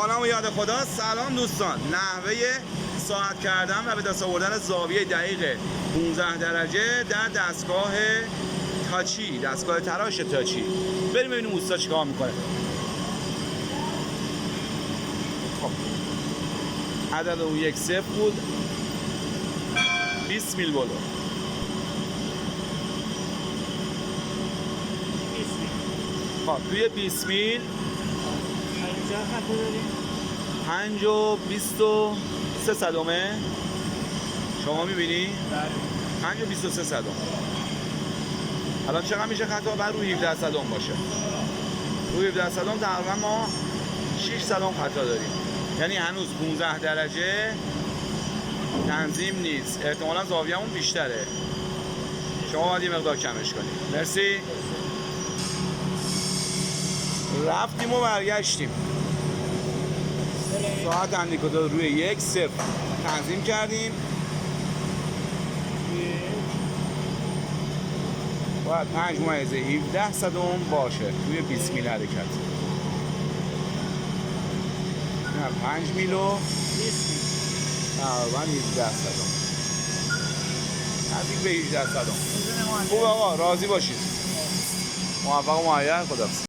با نام و یاد خدا. سلام دوستان. نحوه ساعت کردن و به دست آوردن زاویه دقیق 15 درجه در دستگاه تاچی، دستگاه تراش تاچی. بریم ببینیم اوستا چیکار میکنه. خب عدد اون 1 0 بود. 20 میل بولو. خب توی 20 میل 5 و 23 صدمه. شما میبینی؟ 5 و 23 صدم. الان چقدر میشه خطا؟ بعد رو 17 صدم باشه. رو 17 صدم تقریبا ما 6 صدم خطا داریم. یعنی هنوز 15 درجه تنظیم نیست. احتمالا زاویه‌مون بیشتره. شما باید یه مقدار کمش کنید. مرسی. رفتیم و برگشتیم. ساعت اندیکاتور روی 1 0 تنظیم کردیم. باید 5.17 صدم باشه توی 20 میل حرکت. نه 5 میل و 20 میل تقریبا 17 صدم. نزدیک به 18 صدم. خوب آقا، راضی باشید. موفق و معین. خداحافظ.